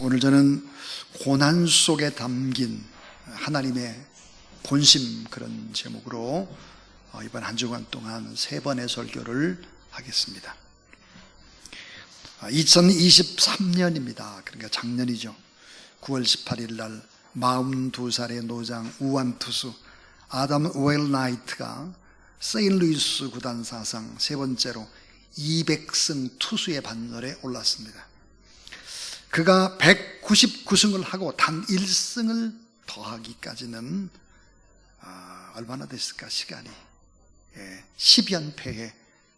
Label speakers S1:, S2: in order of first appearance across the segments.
S1: 오늘 저는 고난 속에 담긴 하나님의 본심, 그런 제목으로 이번 한 주간 동안 3번의 설교를 하겠습니다. 2023년입니다. 그러니까 작년이죠. 9월 18일 날 42살의 노장 우완투수 아담 웨일나이트가 세인루이스 구단 사상 3번째로 200승 투수의 반열에 올랐습니다. 그가 199승을 하고 단 1승을 더하기까지는 얼마나 됐을까, 시간이. 10연패의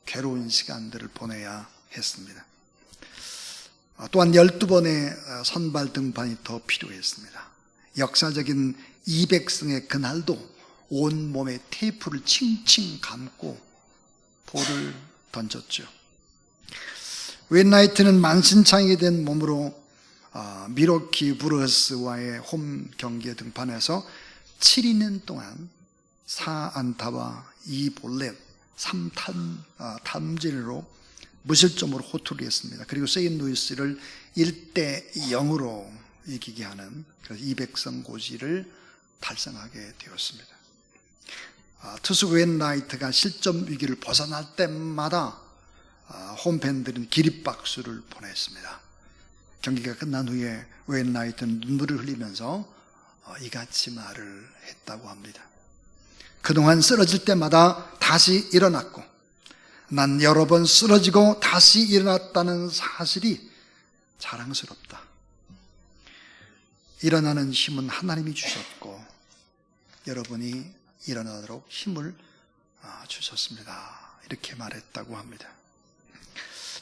S1: 괴로운 시간들을 보내야 했습니다. 또한 12번의 선발 등판이 더 필요했습니다. 역사적인 200승의 그날도 온몸에 테이프를 칭칭 감고 볼을 던졌죠. 웨일나이트는 만신창이 된 몸으로 미러키 브루스와의 홈 경기에 등판해서 7이닝 동안 4안타와 2볼넷 3탐진으로 무실점으로 호투를 했습니다. 그리고 세인루이스를 1대0으로 이기게 하는 200승 고지를 달성하게 되었습니다. 투수 웨일나이트가 실점 위기를 벗어날 때마다 홈팬들은 기립박수를 보냈습니다. 경기가 끝난 후에 웨일나이트는 눈물을 흘리면서 이같이 말을 했다고 합니다. 그동안 쓰러질 때마다 다시 일어났고, 난 여러 번 쓰러지고 다시 일어났다는 사실이 자랑스럽다. 일어나는 힘은 하나님이 주셨고 여러분이 일어나도록 힘을 주셨습니다. 이렇게 말했다고 합니다.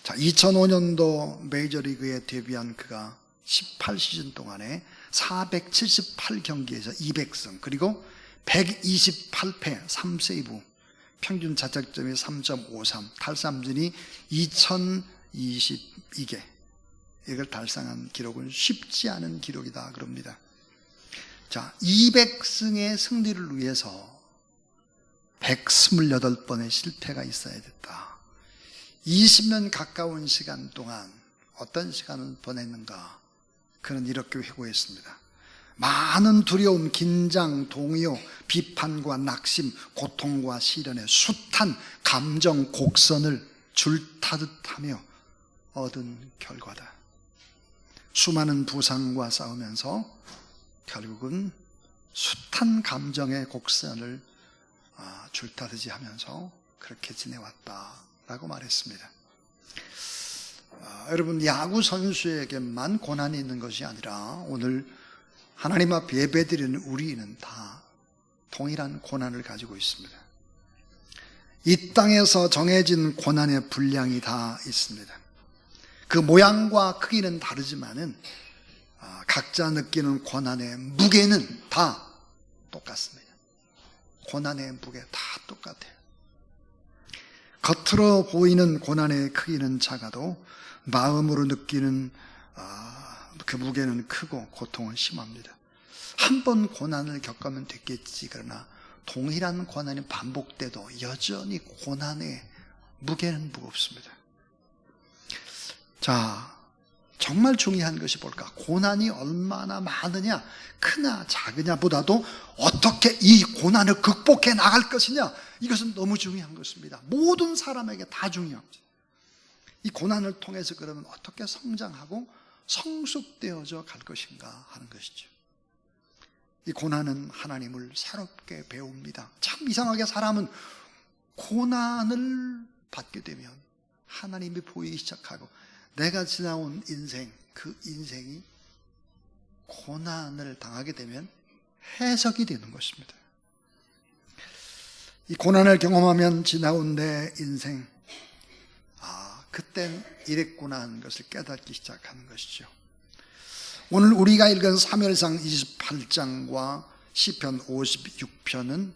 S1: 자, 2005년도 메이저리그에 데뷔한 그가 18시즌 동안에 478경기에서 200승, 그리고 128패 3세이브, 평균 자책점이 3.53, 탈삼진이 2022개, 이걸 달성한 기록은 쉽지 않은 기록이다 그럽니다. 자, 200승의 승리를 위해서 128번의 실패가 있어야 됐다. 20년 가까운 시간 동안 어떤 시간을 보냈는가? 그는 이렇게 회고했습니다. 많은 두려움, 긴장, 동요, 비판과 낙심, 고통과 시련의 숱한 감정 곡선을 줄타듯하며 얻은 결과다. 수많은 부상과 싸우면서 결국은 숱한 감정의 곡선을 줄타듯이 하면서 그렇게 지내왔다라고 말했습니다. 여러분, 야구 선수에게만 고난이 있는 것이 아니라 오늘 하나님 앞에 예배드리는 우리는 다 동일한 고난을 가지고 있습니다. 이 땅에서 정해진 고난의 분량이 다 있습니다. 그 모양과 크기는 다르지만은 각자 느끼는 고난의 무게는 다 똑같습니다. 고난의 무게 다 똑같아요. 겉으로 보이는 고난의 크기는 작아도 마음으로 느끼는 그 무게는 크고 고통은 심합니다. 한 번 고난을 겪으면 됐겠지. 그러나 동일한 고난이 반복돼도 여전히 고난의 무게는 무겁습니다. 자, 정말 중요한 것이 뭘까? 고난이 얼마나 많으냐, 크냐, 작으냐 보다도 어떻게 이 고난을 극복해 나갈 것이냐, 이것은 너무 중요한 것입니다. 모든 사람에게 다 중요합니다. 이 고난을 통해서 그러면 어떻게 성장하고 성숙되어져 갈 것인가 하는 것이죠. 이 고난은 하나님을 새롭게 배웁니다. 참 이상하게 사람은 고난을 받게 되면 하나님이 보이기 시작하고, 내가 지나온 인생, 그 인생이 고난을 당하게 되면 해석이 되는 것입니다. 이 고난을 경험하면 지나온 내 인생, 그땐 이랬구나 하는 것을 깨닫기 시작하는 것이죠. 오늘 우리가 읽은 사무엘상 28장과 시편 56편은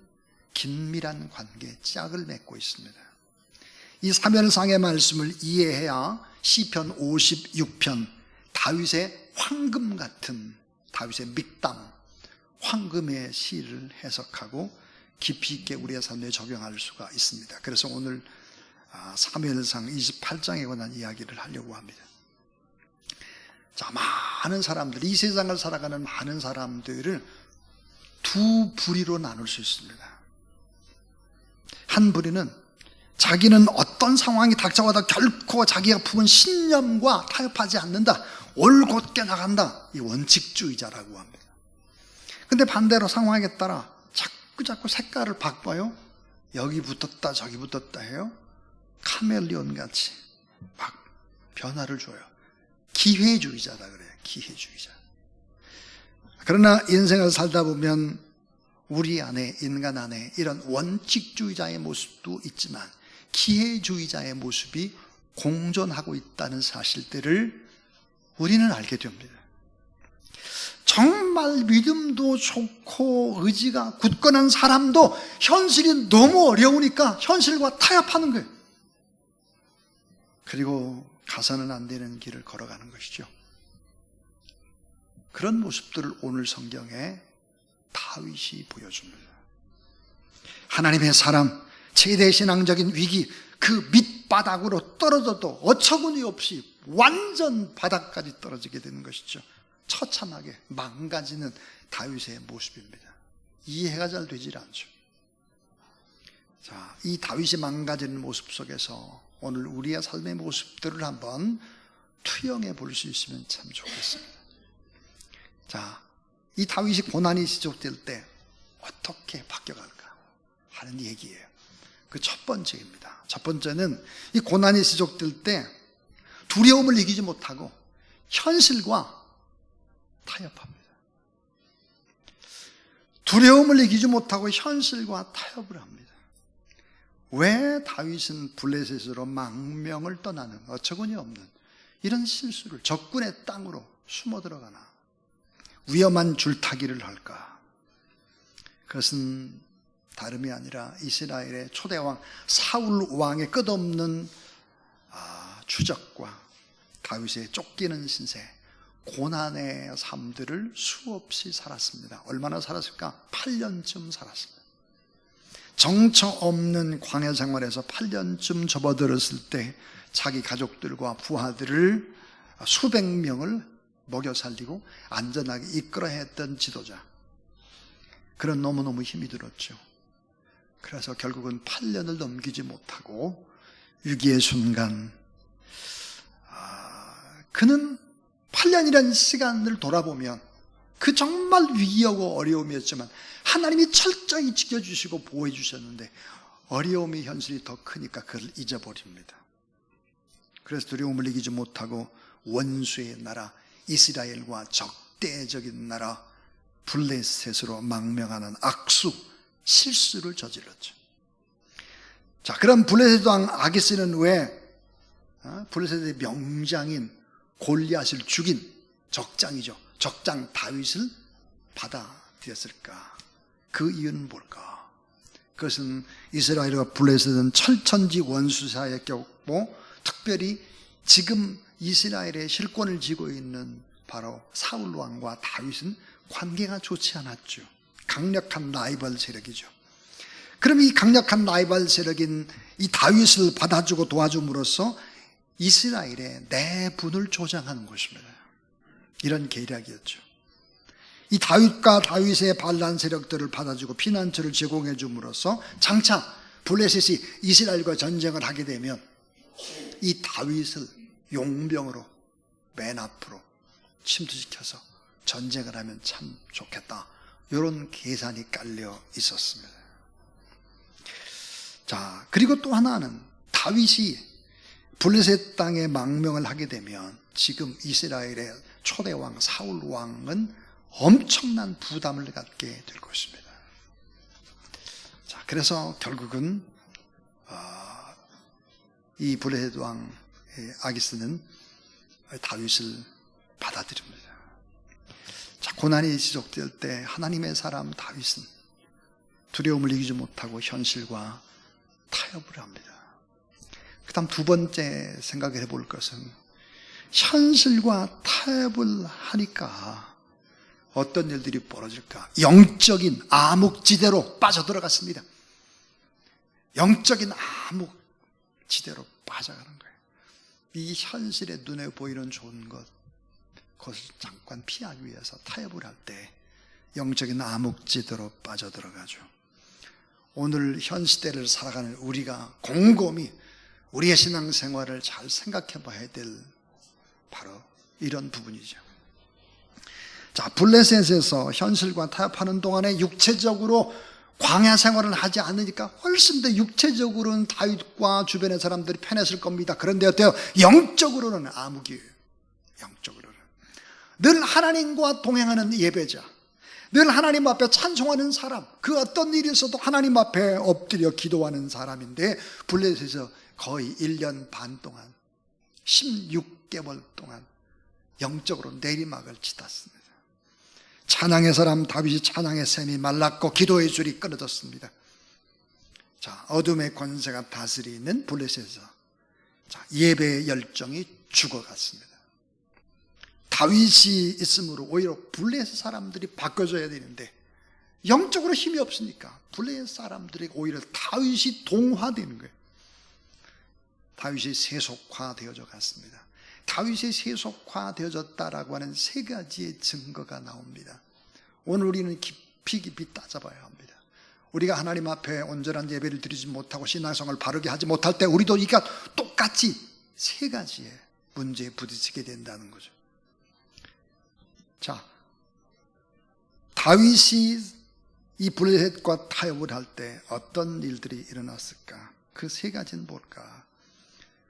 S1: 긴밀한 관계, 짝을 맺고 있습니다. 이 사무엘상의 말씀을 이해해야 시편 56편, 다윗의 황금 같은, 다윗의 믹담, 황금의 시를 해석하고 깊이 있게 우리의 삶에 적용할 수가 있습니다. 그래서 오늘 사무엘상 28장에 관한 이야기를 하려고 합니다. 자, 많은 사람들, 이 세상을 살아가는 많은 사람들을 두 부리로 나눌 수 있습니다. 한 부리는 자기는 어떤 상황이 닥쳐와도 결코 자기가 품은 신념과 타협하지 않는다, 올곧게 나간다, 이 원칙주의자라고 합니다. 근데 반대로 상황에 따라 자꾸 색깔을 바꿔요. 여기 붙었다 저기 붙었다 해요. 카멜레온 같이 막 변화를 줘요. 기회주의자다 그래요. 기회주의자. 그러나 인생을 살다 보면 우리 안에, 인간 안에 이런 원칙주의자의 모습도 있지만 기회주의자의 모습이 공존하고 있다는 사실들을 우리는 알게 됩니다. 정말 믿음도 좋고 의지가 굳건한 사람도 현실이 너무 어려우니까 현실과 타협하는 거예요. 그리고 가서는 안 되는 길을 걸어가는 것이죠. 그런 모습들을 오늘 성경에 다윗이 보여줍니다. 하나님의 사람, 최대신앙적인 위기, 그 밑바닥으로 떨어져도 어처구니 없이 완전 바닥까지 떨어지게 되는 것이죠. 처참하게 망가지는 다윗의 모습입니다. 이해가 잘 되질 않죠. 자, 이 다윗이 망가지는 모습 속에서 오늘 우리의 삶의 모습들을 한번 투영해 볼 수 있으면 참 좋겠습니다. 자, 이 다윗이 고난이 지속될 때 어떻게 바뀌어갈까 하는 얘기예요. 그 첫 번째입니다. 첫 번째는 이 고난이 지속될 때 두려움을 이기지 못하고 현실과 타협합니다. 두려움을 이기지 못하고 현실과 타협을 합니다. 왜 다윗은 블레셋으로 망명을 떠나는 어처구니 없는 이런 실수를, 적군의 땅으로 숨어 들어가나, 위험한 줄타기를 할까? 그것은 다름이 아니라 이스라엘의 초대왕 사울 왕의 끝없는 추적과 다윗의 쫓기는 신세, 고난의 삶들을 수없이 살았습니다. 얼마나 살았을까? 8년쯤 살았습니다. 정처 없는 광야 생활에서 8년쯤 접어들었을 때 자기 가족들과 부하들을 수백 명을 먹여 살리고 안전하게 이끌어야 했던 지도자. 그런 너무너무 힘이 들었죠. 그래서 결국은 8년을 넘기지 못하고 위기의 순간, 그는 8년이라는 시간을 돌아보면 그 정말 위기하고 어려움이었지만 하나님이 철저히 지켜주시고 보호해 주셨는데 어려움의 현실이 더 크니까 그걸 잊어버립니다. 그래서 두려움을 이기지 못하고 원수의 나라 이스라엘과 적대적인 나라 블레셋으로 망명하는 악수, 실수를 저질렀죠. 자, 그럼 블레셋 왕 아기스는 왜 블레셋의 명장인 골리앗을 죽인 적장이죠. 적장 다윗을 받아들였을까? 그 이유는 뭘까? 그것은 이스라엘과 블레셋은 철천지 원수 사이였고 특별히 지금 이스라엘의 실권을 쥐고 있는 바로 사울 왕과 다윗은 관계가 좋지 않았죠. 강력한 라이벌 세력이죠. 그럼 이 강력한 라이벌 세력인 이 다윗을 받아주고 도와줌으로써 이스라엘의 내분을 조장하는 것입니다. 이런 계략이었죠. 이 다윗과 다윗의 반란 세력들을 받아주고 피난처를 제공해 줌으로써 장차 블레셋이 이스라엘과 전쟁을 하게 되면 이 다윗을 용병으로 맨 앞으로 침투시켜서 전쟁을 하면 참 좋겠다, 이런 계산이 깔려 있었습니다. 자, 그리고 또 하나는 다윗이 블레셋 땅에 망명을 하게 되면 지금 이스라엘의 초대왕 사울 왕은 엄청난 부담을 갖게 될 것입니다. 자, 그래서 결국은 이 블레셋 왕 아기스는 다윗을 받아들입니다. 자, 고난이 지속될 때 하나님의 사람 다윗은 두려움을 이기지 못하고 현실과 타협을 합니다. 그 다음 두 번째 생각을 해볼 것은 현실과 타협을 하니까 어떤 일들이 벌어질까? 영적인 암흑지대로 빠져들어갔습니다. 영적인 암흑지대로 빠져가는 거예요. 이 현실의 눈에 보이는 좋은 것, 그것을 잠깐 피하기 위해서 타협을 할 때 영적인 암흑지대로 빠져들어가죠. 오늘 현 시대를 살아가는 우리가 곰곰이 우리의 신앙생활을 잘 생각해 봐야 될 바로 이런 부분이죠. 자, 블레셋에서 현실과 타협하는 동안에 육체적으로 광야 생활을 하지 않으니까 훨씬 더 육체적으로는 다윗과 주변의 사람들이 편했을 겁니다. 그런데 어때요? 영적으로는 암흑이에요. 영적으로는 늘 하나님과 동행하는 예배자, 늘 하나님 앞에 찬송하는 사람, 그 어떤 일이 있어도 하나님 앞에 엎드려 기도하는 사람인데 블레셋에서 거의 1년 반 동안 16개월 동안 영적으로 내리막을 치닫습니다. 찬양의 사람 다윗이 찬양의 샘이 말랐고 기도의 줄이 끊어졌습니다. 자, 어둠의 권세가 다스리는 블레셋에서 예배의 열정이 죽어갔습니다. 다윗이 있으므로 오히려 블레셋 사람들이 바꿔줘야 되는데 영적으로 힘이 없으니까 블레셋 사람들이 오히려 다윗이 동화되는 거예요. 다윗이 세속화되어져 갔습니다. 다윗이 세속화되어졌다라고 하는 세 가지의 증거가 나옵니다. 오늘 우리는 깊이 따져봐야 합니다. 우리가 하나님 앞에 온전한 예배를 드리지 못하고 신앙생활을 바르게 하지 못할 때 우리도 이가 똑같이 세 가지의 문제에 부딪히게 된다는 거죠. 자, 다윗이 이 블레셋과 타협을 할 때 어떤 일들이 일어났을까? 그 세 가지는 뭘까?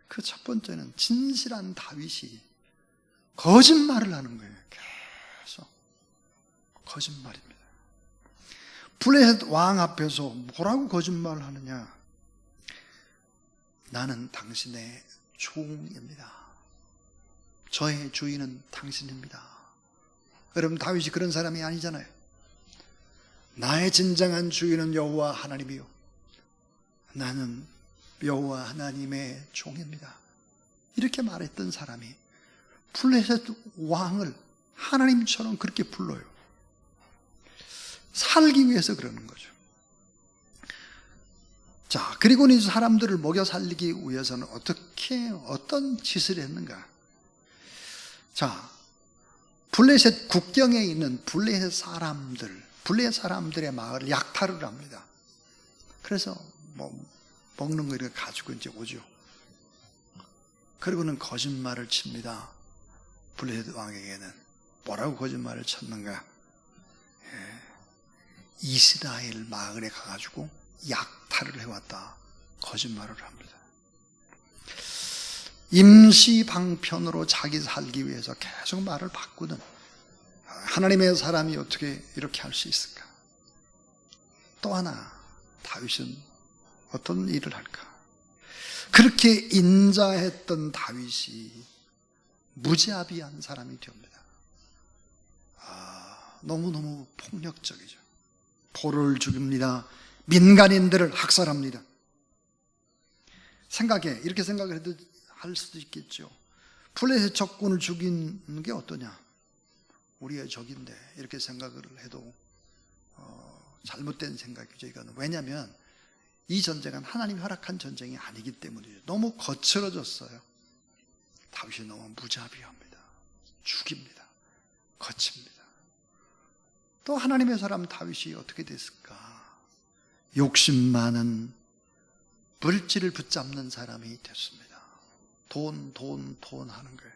S1: 그 첫 번째는 진실한 다윗이 거짓말을 하는 거예요. 계속 거짓말입니다. 블레셋 왕 앞에서 뭐라고 거짓말을 하느냐? 나는 당신의 종입니다. 저의 주인은 당신입니다. 여러분, 다윗이 그런 사람이 아니잖아요. 나의 진정한 주인은 여호와 하나님이요, 나는 여호와 하나님의 종입니다. 이렇게 말했던 사람이 블레셋 왕을 하나님처럼 그렇게 불러요. 살기 위해서 그러는 거죠. 자, 그리고 이 사람들을 먹여 살리기 위해서는 어떤 짓을 했는가? 자, 블레셋 국경에 있는 블레셋 사람들의 마을을 약탈을 합니다. 그래서 먹는 거 이렇게 가지고 이제 오죠. 그리고는 거짓말을 칩니다. 블레셋 왕에게는 뭐라고 거짓말을 쳤는가? 이스라엘 마을에 가가지고 약탈을 해왔다, 거짓말을 합니다. 임시 방편으로 자기 살기 위해서 계속 말을 바꾸는 하나님의 사람이 어떻게 이렇게 할 수 있을까? 또 하나, 다윗은 어떤 일을 할까? 그렇게 인자했던 다윗이 무자비한 사람이 됩니다. 너무너무 폭력적이죠. 포로를 죽입니다. 민간인들을 학살합니다. 이렇게 생각을 해도 할 수도 있겠죠. 블레셋 적군을 죽이는 게 어떠냐? 우리의 적인데, 이렇게 생각을 해도 잘못된 생각이죠. 이거는. 왜냐하면 이 전쟁은 하나님이 허락한 전쟁이 아니기 때문이죠. 너무 거칠어졌어요. 다윗이 너무 무자비합니다. 죽입니다. 거칩니다. 또 하나님의 사람 다윗이 어떻게 됐을까? 욕심 많은 물질을 붙잡는 사람이 됐습니다. 돈 하는 거예요.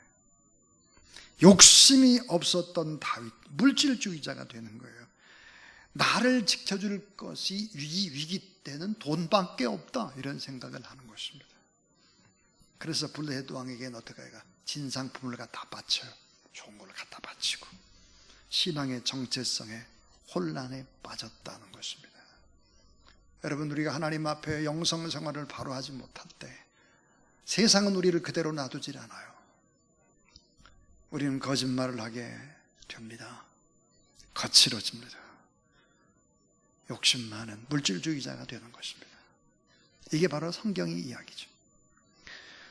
S1: 욕심이 없었던 다윗, 물질주의자가 되는 거예요. 나를 지켜줄 것이 위기 때는 돈밖에 없다, 이런 생각을 하는 것입니다. 그래서 블레셋 왕에게는 어떻게 해가? 진상품을 갖다 바쳐요. 좋은 걸 갖다 바치고 신앙의 정체성에 혼란에 빠졌다는 것입니다. 여러분, 우리가 하나님 앞에 영성 생활을 바로 하지 못할 때 세상은 우리를 그대로 놔두질 않아요. 우리는 거짓말을 하게 됩니다. 거칠어집니다. 욕심 많은 물질주의자가 되는 것입니다. 이게 바로 성경의 이야기죠.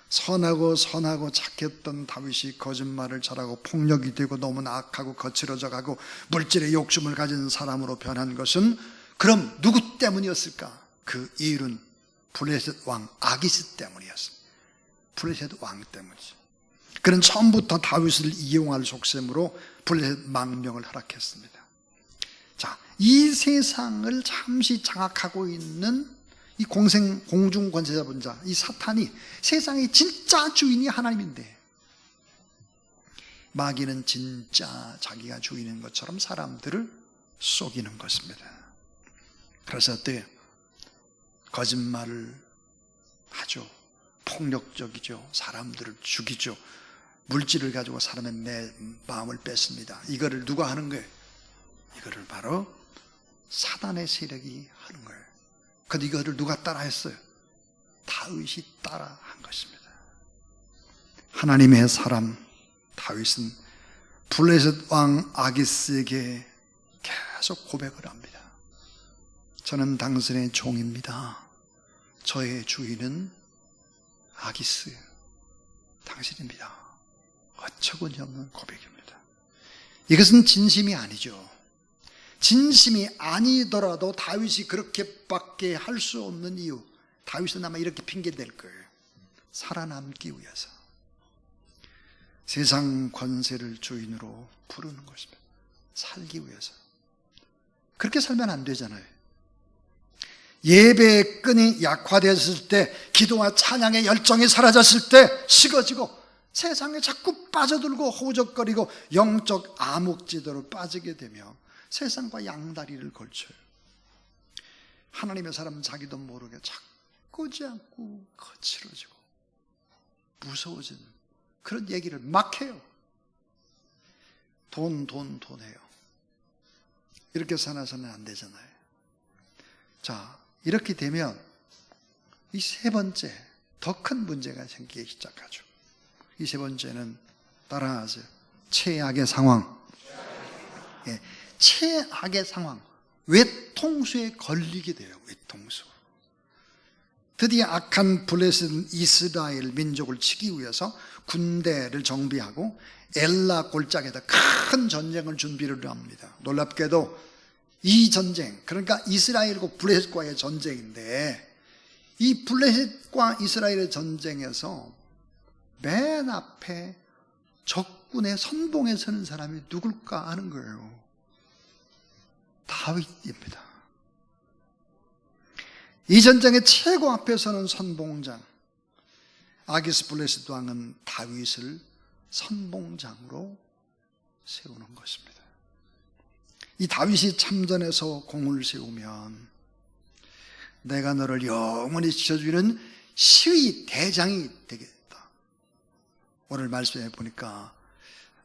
S1: 선하고 착했던 다윗이 거짓말을 잘하고 폭력이 되고 너무 악하고 거칠어져 가고 물질의 욕심을 가진 사람으로 변한 것은 그럼 누구 때문이었을까? 그 이유는 블레셋 왕 아기스 때문이었습니다. 블레셋 왕 때문이죠. 그는 처음부터 다윗을 이용할 속셈으로 블레셋 망명을 허락했습니다. 자, 이 세상을 잠시 장악하고 있는 이 공중 권세자분자, 이 사탄이 세상의 진짜 주인이 하나님인데, 마귀는 진짜 자기가 주인인 것처럼 사람들을 속이는 것입니다. 그래서 어때요? 거짓말을 하죠. 폭력적이죠. 사람들을 죽이죠. 물질을 가지고 사람의 마음을 뺐습니다. 이거를 누가 하는 거예요? 이거를 바로 사단의 세력이 하는 거예요. 근데 이거를 누가 따라했어요? 다윗이 따라한 것입니다. 하나님의 사람 다윗은 블레셋 왕 아기스에게 계속 고백을 합니다. 저는 당신의 종입니다. 저의 주인은 아기스 당신입니다. 어처구니없는 고백입니다. 이것은 진심이 아니죠. 진심이 아니더라도 다윗이 그렇게밖에 할 수 없는 이유, 다윗은 아마 이렇게 핑계댈 거예요. 살아남기 위해서. 세상 권세를 주인으로 부르는 것입니다. 살기 위해서. 그렇게 살면 안 되잖아요. 예배의 끈이 약화되었을 때, 기도와 찬양의 열정이 사라졌을 때 식어지고 세상에 자꾸 빠져들고 호적거리고 영적 암흑지대로 빠지게 되며 세상과 양다리를 걸쳐요. 하나님의 사람은 자기도 모르게 자꾸 거칠어지고 무서워지는 그런 얘기를 막 해요. 돈 해요. 이렇게 살아서는 안 되잖아요. 자, 이렇게 되면 이 세 번째 더 큰 문제가 생기기 시작하죠. 이 세 번째는 따라하세요. 최악의 상황. 예, 최악의 상황. 외통수에 걸리게 돼요. 외통수. 드디어 악한 블레셋 이스라엘 민족을 치기 위해서 군대를 정비하고 엘라 골짜기에다 큰 전쟁을 준비를 합니다. 놀랍게도 이 전쟁, 그러니까 이스라엘과 블레셋과의 전쟁인데, 이 블레셋과 이스라엘의 전쟁에서 맨 앞에 적군의 선봉에 서는 사람이 누굴까 하는 거예요. 다윗입니다. 이 전쟁의 최고 앞에 서는 선봉장, 아기스 블레셋 왕은 다윗을 선봉장으로 세우는 것입니다. 이 다윗이 참전해서 공을 세우면 내가 너를 영원히 지켜주는 시위 대장이 되겠다. 오늘 말씀해 보니까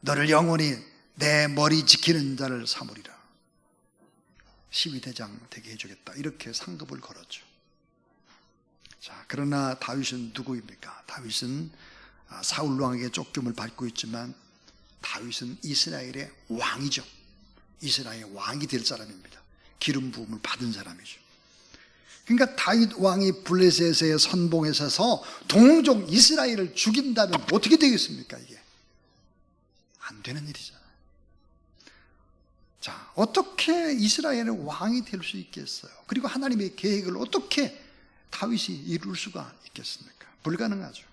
S1: 너를 영원히 내 머리 지키는 자를 삼으리라. 시위 대장 되게 해주겠다. 이렇게 상급을 걸었죠. 자, 그러나 다윗은 누구입니까? 다윗은 사울 왕에게 쫓김을 받고 있지만 다윗은 이스라엘의 왕이죠. 이스라엘의 왕이 될 사람입니다. 기름 부음을 받은 사람이죠. 그러니까 다윗 왕이 블레셋의 선봉에 서서 동족 이스라엘을 죽인다면 어떻게 되겠습니까? 이게 안 되는 일이잖아요. 자, 어떻게 이스라엘의 왕이 될 수 있겠어요? 그리고 하나님의 계획을 어떻게 다윗이 이룰 수가 있겠습니까? 불가능하죠.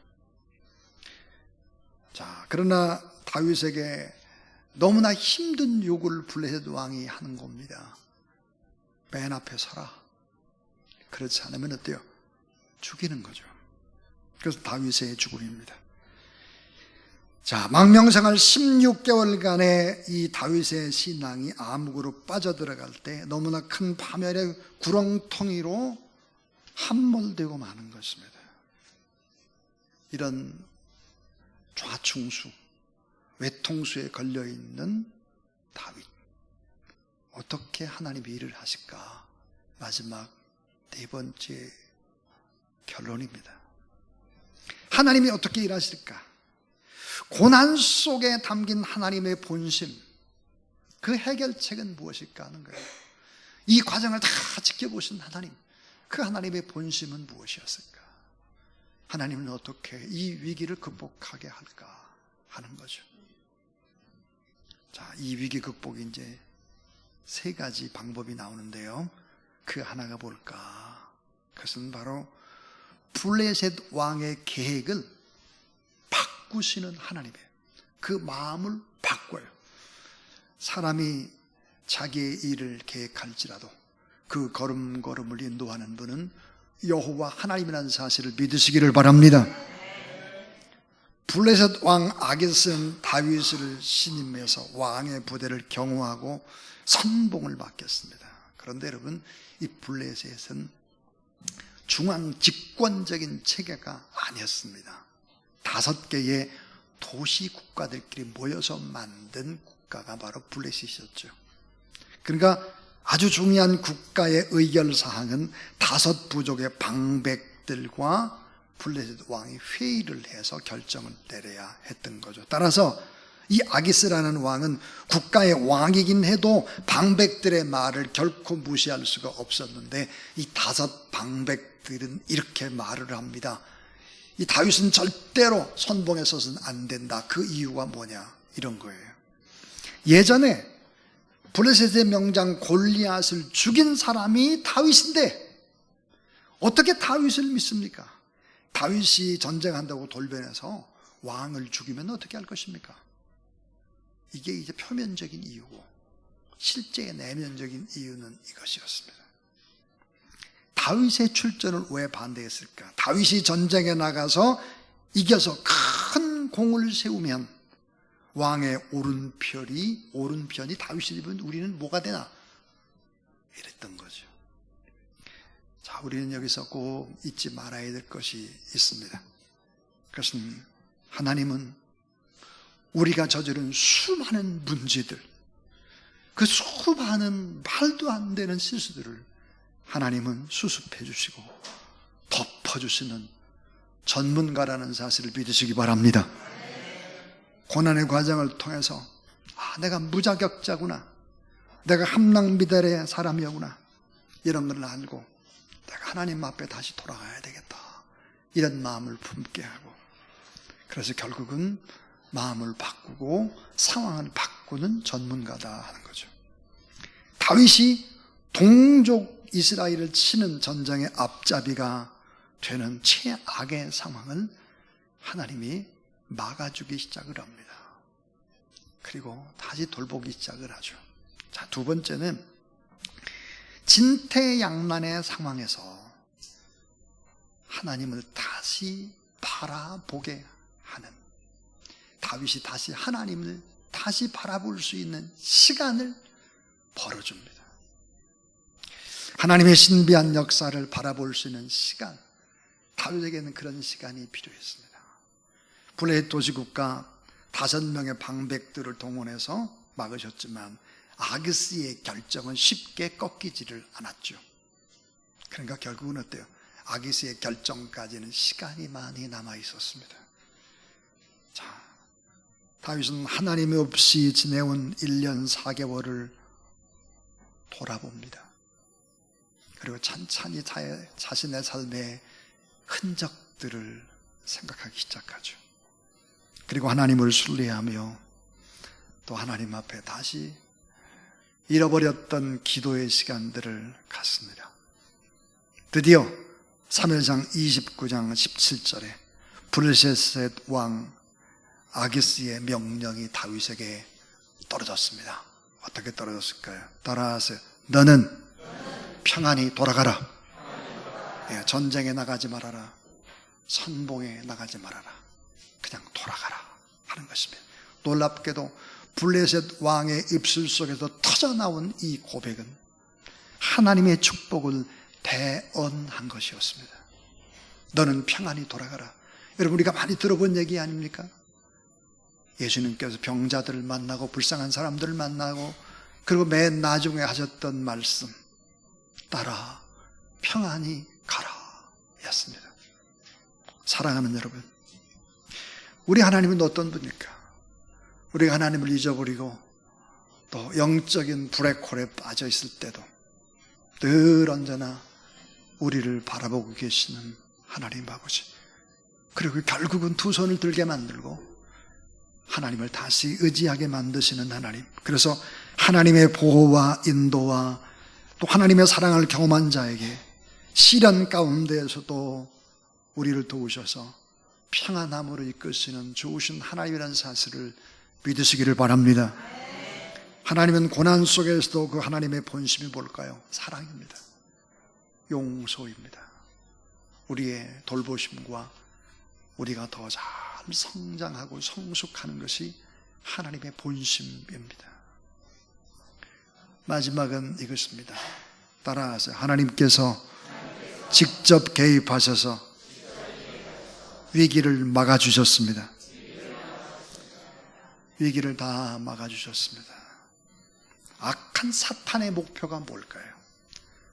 S1: 자, 그러나 다윗에게 너무나 힘든 요구를 블레셋 왕이 하는 겁니다. 맨 앞에 서라. 그렇지 않으면 어때요? 죽이는 거죠. 그래서 다윗의 죽음입니다. 자, 망명생활 16개월간의 이 다윗의 신앙이 암흑으로 빠져들어갈 때 너무나 큰 파멸의 구렁텅이로 함몰되고 마는 것입니다. 이런 좌충수, 외통수에 걸려있는 다윗, 어떻게 하나님이 일을 하실까? 마지막 네 번째 결론입니다. 하나님이 어떻게 일하실까? 고난 속에 담긴 하나님의 본심, 그 해결책은 무엇일까 하는 거예요. 이 과정을 다 지켜보신 하나님, 그 하나님의 본심은 무엇이었을까? 하나님은 어떻게 이 위기를 극복하게 할까 하는 거죠. 자, 이 위기 극복이 이제 세 가지 방법이 나오는데요. 그 하나가 뭘까? 그것은 바로 블레셋 왕의 계획을 바꾸시는 하나님이에요. 그 마음을 바꿔요. 사람이 자기의 일을 계획할지라도 그 걸음걸음을 인도하는 분은 여호와 하나님이라는 사실을 믿으시기를 바랍니다. 블레셋 왕 아기스는 다윗을 신임해서 왕의 부대를 경호하고 선봉을 맡겼습니다. 그런데 여러분, 이 블레셋은 중앙 집권적인 체계가 아니었습니다. 5개의 도시 국가들끼리 모여서 만든 국가가 바로 블레셋이었죠. 그러니까 아주 중요한 국가의 의결사항은 5 부족의 방백들과 블레셋 왕이 회의를 해서 결정을 내려야 했던 거죠. 따라서 이 아기스라는 왕은 국가의 왕이긴 해도 방백들의 말을 결코 무시할 수가 없었는데, 이 5 방백들은 이렇게 말을 합니다. 이 다윗은 절대로 선봉에 서서는 안 된다. 그 이유가 뭐냐? 이런 거예요. 예전에 블레셋의 명장 골리앗을 죽인 사람이 다윗인데 어떻게 다윗을 믿습니까? 다윗이 전쟁한다고 돌변해서 왕을 죽이면 어떻게 할 것입니까? 이게 이제 표면적인 이유고, 실제의 내면적인 이유는 이것이었습니다. 다윗의 출전을 왜 반대했을까? 다윗이 전쟁에 나가서 이겨서 큰 공을 세우면 왕의 오른편이 다윗이 되면 우리는 뭐가 되나? 이랬던 거죠. 자, 우리는 여기서 꼭 잊지 말아야 될 것이 있습니다. 그것은 하나님은 우리가 저지른 수많은 문제들, 그 수많은 말도 안 되는 실수들을 하나님은 수습해 주시고 덮어주시는 전문가라는 사실을 믿으시기 바랍니다. 고난의 과정을 통해서 내가 무자격자구나, 내가 함락미달의 사람이었구나, 이런 걸 알고 내가 하나님 앞에 다시 돌아가야 되겠다, 이런 마음을 품게 하고, 그래서 결국은 마음을 바꾸고 상황을 바꾸는 전문가다 하는 거죠. 다윗이 동족 이스라엘을 치는 전쟁의 앞잡이가 되는 최악의 상황을 하나님이 막아주기 시작을 합니다. 그리고 다시 돌보기 시작을 하죠. 자, 2번째는 진퇴양난의 상황에서 하나님을 다시 바라보게 하는, 다윗이 다시 하나님을 다시 바라볼 수 있는 시간을 벌어줍니다. 하나님의 신비한 역사를 바라볼 수 있는 시간, 다윗에게는 그런 시간이 필요했습니다. 블레셋 도시국가 5명의 방백들을 동원해서 막으셨지만 아기스의 결정은 쉽게 꺾이지를 않았죠. 그러니까 결국은 어때요? 아기스의 결정까지는 시간이 많이 남아 있었습니다. 자, 다윗은 하나님이 없이 지내온 1년 4개월을 돌아봅니다. 그리고 찬찬히 자신의 삶의 흔적들을 생각하기 시작하죠. 그리고 하나님을 순례하며 또 하나님 앞에 다시 잃어버렸던 기도의 시간들을 갖습니다. 드디어 사무엘상 29장 17절에 블레셋 왕 아기스의 명령이 다윗에게 떨어졌습니다. 어떻게 떨어졌을까요? 따라하세요. 너는 평안히 돌아가라. 전쟁에 나가지 말아라. 선봉에 나가지 말아라. 그냥 돌아가라 하는 것입니다. 놀랍게도 블레셋 왕의 입술 속에서 터져나온 이 고백은 하나님의 축복을 대언한 것이었습니다. 너는 평안히 돌아가라. 여러분, 우리가 많이 들어본 얘기 아닙니까? 예수님께서 병자들을 만나고 불쌍한 사람들을 만나고 그리고 맨 나중에 하셨던 말씀, 따라 평안히 가라 였습니다. 사랑하는 여러분, 우리 하나님은 어떤 분일까? 우리가 하나님을 잊어버리고 또 영적인 블랙홀에 빠져 있을 때도 늘 언제나 우리를 바라보고 계시는 하나님 아버지, 그리고 결국은 2 손을 들게 만들고 하나님을 다시 의지하게 만드시는 하나님, 그래서 하나님의 보호와 인도와 또 하나님의 사랑을 경험한 자에게 시련 가운데에서도 우리를 도우셔서 평안함으로 이끄시는 좋으신 하나님이라는 사실을 믿으시기를 바랍니다. 하나님은 고난 속에서도 그 하나님의 본심이 뭘까요? 사랑입니다. 용서입니다. 우리의 돌보심과 우리가 더 잘 성장하고 성숙하는 것이 하나님의 본심입니다. 마지막은 이것입니다. 따라하세요. 하나님께서 직접 개입하셔서 위기를 막아주셨습니다. 위기를 다 막아주셨습니다. 악한 사탄의 목표가 뭘까요?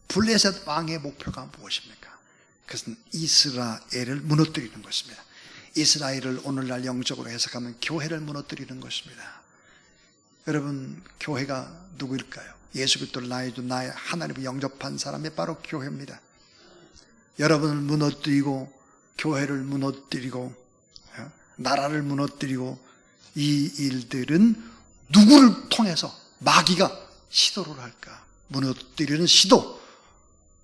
S1: 블레셋 왕의 목표가 무엇입니까? 그것은 이스라엘을 무너뜨리는 것입니다. 이스라엘을 오늘날 영적으로 해석하면 교회를 무너뜨리는 것입니다. 여러분, 교회가 누구일까요? 예수 그리스도를 나의 하나님을 영접한 사람이 바로 교회입니다. 여러분을 무너뜨리고 교회를 무너뜨리고 나라를 무너뜨리고 이 일들은 누구를 통해서 마귀가 시도를 할까? 무너뜨리는 시도,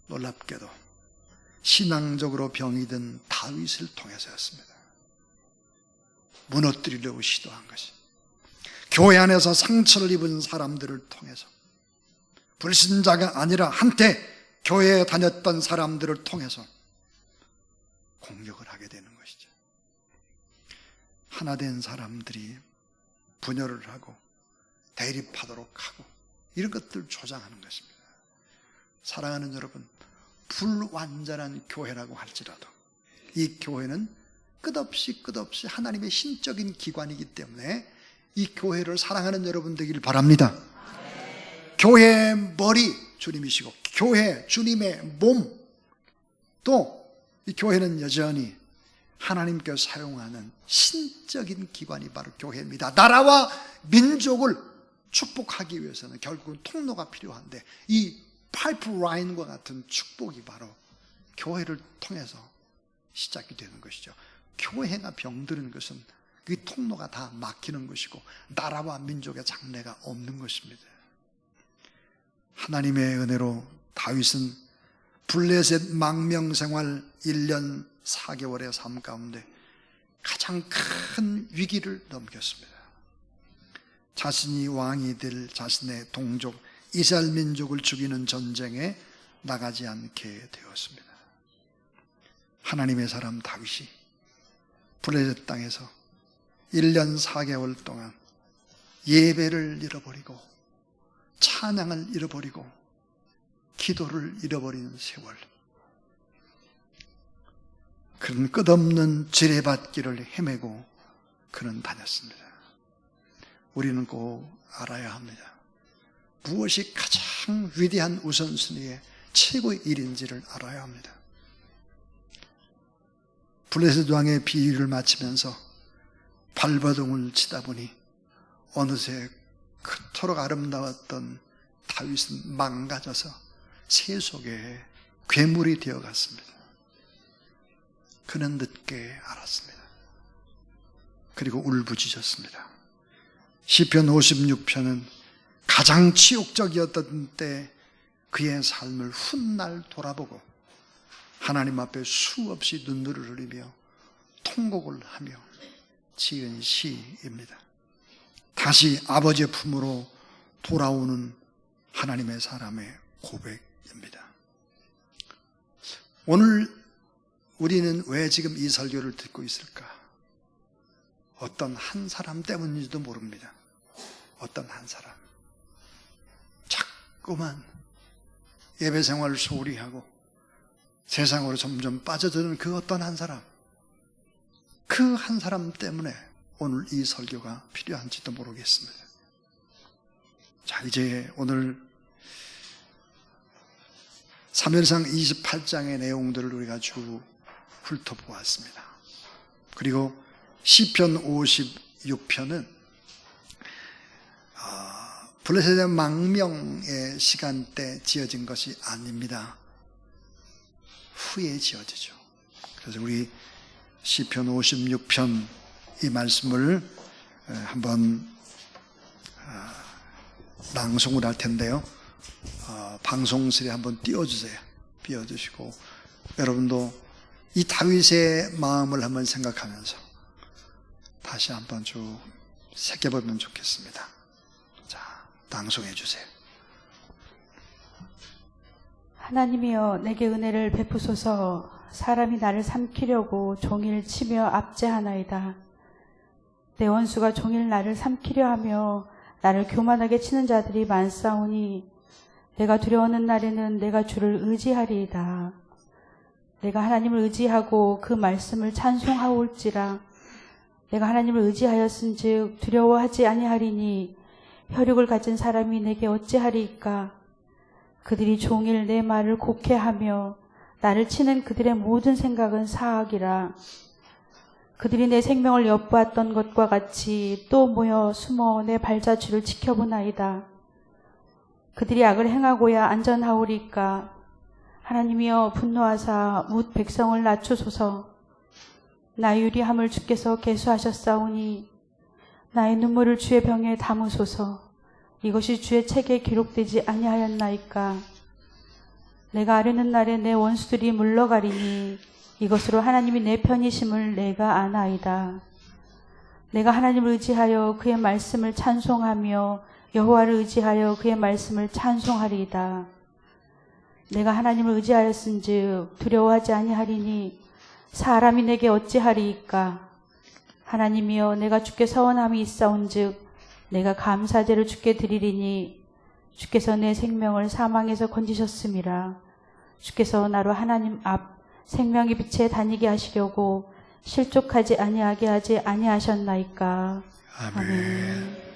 S1: 놀랍게도 신앙적으로 병이 든 다윗을 통해서였습니다. 무너뜨리려고 시도한 것이 교회 안에서 상처를 입은 사람들을 통해서, 불신자가 아니라 한때 교회에 다녔던 사람들을 통해서 공격을 하게 되는 것이죠. 하나 된 사람들이 분열을 하고 대립하도록 하고 이런 것들을 조장하는 것입니다. 사랑하는 여러분, 불완전한 교회라고 할지라도 이 교회는 끝없이 하나님의 신적인 기관이기 때문에 이 교회를 사랑하는 여러분 되기를 바랍니다. 교회의 머리 주님이시고 교회 주님의 몸, 또 이 교회는 여전히 하나님께서 사용하는 신적인 기관이 바로 교회입니다. 나라와 민족을 축복하기 위해서는 결국은 통로가 필요한데 이 파이프라인과 같은 축복이 바로 교회를 통해서 시작이 되는 것이죠. 교회가 병드는 것은 그 통로가 다 막히는 것이고 나라와 민족의 장래가 없는 것입니다. 하나님의 은혜로 다윗은 블레셋 망명생활 1년 4개월의 삶 가운데 가장 큰 위기를 넘겼습니다. 자신이 왕이 될 자신의 동족 이스라엘 민족을 죽이는 전쟁에 나가지 않게 되었습니다. 하나님의 사람 다윗이 블레셋 땅에서 1년 4개월 동안 예배를 잃어버리고 찬양을 잃어버리고 기도를 잃어버리는 세월, 그런 끝없는 지뢰밭길을 헤매고 그는 다녔습니다. 우리는 꼭 알아야 합니다. 무엇이 가장 위대한 우선순위의 최고의 일인지를 알아야 합니다. 블레셋 왕의 비유를 마치면서 발버둥을 치다 보니 어느새 그토록 아름다웠던 다윗은 망가져서 새 속에 괴물이 되어갔습니다. 그는 늦게 알았습니다. 그리고 울부짖었습니다. 시편 56편은 가장 치욕적이었던 때 그의 삶을 훗날 돌아보고 하나님 앞에 수없이 눈물을 흘리며 통곡을 하며 지은 시입니다. 다시 아버지의 품으로 돌아오는 하나님의 사람의 고백입니다. 오늘 우리는 왜 지금 이 설교를 듣고 있을까? 어떤 한 사람 때문인지도 모릅니다. 어떤 한 사람, 자꾸만 예배 생활을 소홀히 하고 세상으로 점점 빠져드는 그 어떤 한 사람, 그 한 사람 때문에 오늘 이 설교가 필요한지도 모르겠습니다. 자, 이제 오늘 사무엘상 28장의 내용들을 우리가 쭉 훑어보았습니다. 그리고 시편 56편은 블레셋의 망명의 시간대 지어진 것이 아닙니다. 후에 지어지죠. 그래서 우리 시편 56편 이 말씀을 한번 낭송을 할 텐데요. 방송실에 한번 띄워주세요. 띄워주시고 여러분도 이 다윗의 마음을 한번 생각하면서 다시 한번 쭉 새겨보면 좋겠습니다. 자, 낭송해 주세요.
S2: 하나님이여 내게 은혜를 베푸소서. 사람이 나를 삼키려고 종일 치며 압제하나이다. 내 원수가 종일 나를 삼키려 하며 나를 교만하게 치는 자들이 많사오니 내가 두려워하는 날에는 내가 주를 의지하리이다. 내가 하나님을 의지하고 그 말씀을 찬송하올지라. 내가 하나님을 의지하였은즉 두려워하지 아니하리니 혈육을 가진 사람이 내게 어찌하리이까. 그들이 종일 내 말을 곡해하며 나를 치는 그들의 모든 생각은 사악이라. 그들이 내 생명을 엿보았던 것과 같이 또 모여 숨어 내 발자취를 지켜보나이다. 그들이 악을 행하고야 안전하오리까. 하나님이여 분노하사 뭇 백성을 낮추소서. 나의 유리함을 주께서 계수하셨사오니 나의 눈물을 주의 병에 담으소서. 이것이 주의 책에 기록되지 아니하였나이까. 내가 아뢰는 날에 내 원수들이 물러가리니 이것으로 하나님이 내 편이심을 내가 아나이다. 내가 하나님을 의지하여 그의 말씀을 찬송하며 여호와를 의지하여 그의 말씀을 찬송하리이다. 내가 하나님을 의지하였은즉 두려워하지 아니하리니 사람이 내게 어찌하리이까. 하나님이여 내가 주께 서원함이 있사온즉 내가 감사제를 주께 드리리니 주께서 내 생명을 사망에서 건지셨음이라. 주께서 나로 하나님 앞 생명의 빛에 다니게 하시려고 실족하지 아니하게 하지 아니하셨나이까.
S1: 아멘.